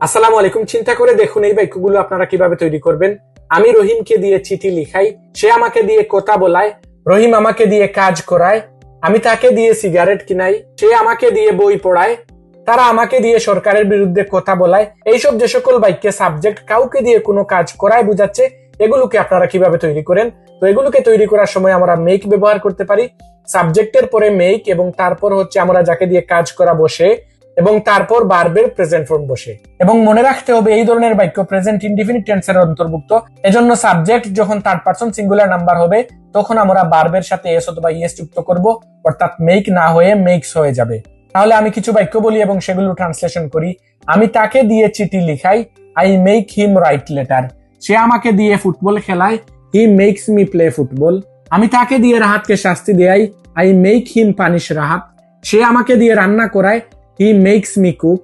আসসালামু আলাইকুম। চিন্তা করে দেখুন এই বাক্যগুলো আপনারা কিভাবে তৈরি করবেন। আমি রহিমকে দিয়ে চিঠি লিখাই, সে আমাকে দিয়ে কথা বলায়, রহিম আমাকে দিয়ে কাজ করায়, আমি তাকে দিয়ে সিগারেট কিনাই, সে আমাকে দিয়ে বই পড়ায়, তারা আমাকে দিয়ে সরকারের বিরুদ্ধে কথা বলায়। এইসব যে সকল বাক্যে সাবজেক্ট কাউকে দিয়ে কোনো কাজ করায় বোঝাচ্ছে, এগুলোকে আপনারা কিভাবে তৈরি করেন। তো এগুলোকে তৈরি করার সময় আমরা মেক ব্যবহার করতে পারি। সাবজেক্টের পরে মেক এবং তারপর হচ্ছে আমরা যাকে দিয়ে কাজ করা বসে এবং তারপর ভার্বের প্রেজেন্ট ফর্ম বসে। এবং মনে রাখতে হবে এই ধরনের বাক্য প্রেজেন্ট ইনডিফিনিট টেন্সের অন্তর্ভুক্ত। এজন্য সাবজেক্ট যখন থার্ড পারসন সিঙ্গুলার নাম্বার হবে তখন আমরা ভার্বের সাথে এস অথবা ইএস যুক্ত করব, অর্থাৎ মেক না হয়ে মেক্স হয়ে যাবে। তাহলে আমি কিছু বাক্য বলি এবং সেগুলো ট্রান্সলেশন করি। আমি তাকে দিয়ে চিঠি লিখাই, I make him write letter. সে আমাকে দিয়ে ফুটবল খেলায়, he makes me play football. আমি তাকে দিয়ে রাহাতকে শাস্তি দেই, I make him punish Rahat. সে আমাকে দিয়ে রান্না করায়, হি মেক্স মি কুক।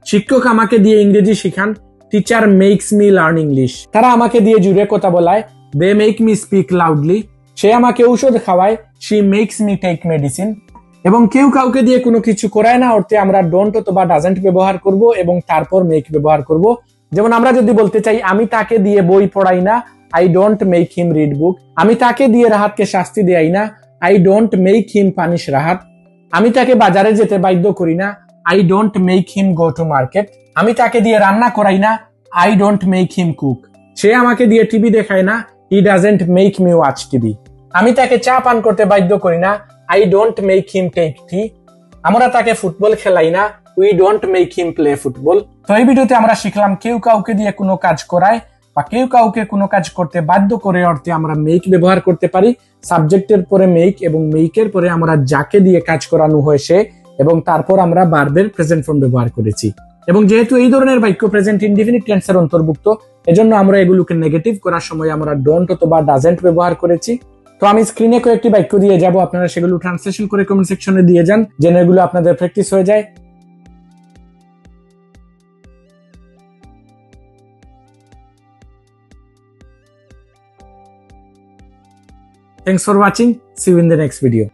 শিক্ষক আমাকে দিয়ে ইংরেজি শিখান, teacher makes me learn English. তারা আমাকে দিয়ে জুড়ে কথা বলায়, they make me speak loudly. সে আমাকে ঔষধ খাওয়ায়, she makes me take medicine. এবং কেউ কাউকে দিয়ে কোনো কিছু করায় না অর্থে আমরা ডোন্ট অথবা ডাজেন্ট ব্যবহার করব এবং তারপর মেক ব্যবহার করব। যেমন আমরা যদি বলতে চাই আমি তাকে দিয়ে বই পড়াই না, I don't make him read বুক। আমি তাকে দিয়ে রাহাতকে শাস্তি দেই না, I don't make him punish Rahat. আমি তাকে বাজারে যেতে বাধ্য করি না, I don't make him go to market. আমি তাকে দিয়ে রান্না করাই না, I don't make him cook. সে আমাকে দিয়ে টিভি দেখায় না, he doesn't make me watch TV. আমি তাকে চা পান করতে বাধ্য করি না, I don't make him take tea. আমরা তাকে ফুটবল খেলাই না, we don't make him play football. তো এই ভিডিওতে আমরা শিখলাম কেউ কাউকে দিয়ে কোনো কাজ করায় বা কেউ কাউকে কোনো কাজ করতে বাধ্য করে অর্থে আমরা মেক ব্যবহার করতে পারি। সাবজেক্টের পরে মেক এবং মেকের পরে আমরা যাকে দিয়ে কাজ করানো হয় সে, এবং তারপর আমরা ভার্বের প্রেজেন্ট ফর্ম ব্যবহার করেছি। এবং যেহেতু এই ধরনের বাক্য প্রেজেন্ট ইনডিফিনিট টেন্সের অন্তর্ভুক্ত, এজন্য আমরা এগুলোকে নেগেটিভ করার সময় আমরা ডোন্ট অথবা ডাজেন্ট ব্যবহার করেছি। তো আমি স্ক্রিনে কয়েকটি বাক্য দিয়ে যাব, আপনারা সেগুলো ট্রান্সলেশন করে কমেন্ট সেকশনে দিয়ে যান, যেন এগুলো আপনাদের প্র্যাকটিস হয়ে যায়। Thanks for watching. See you in the next video.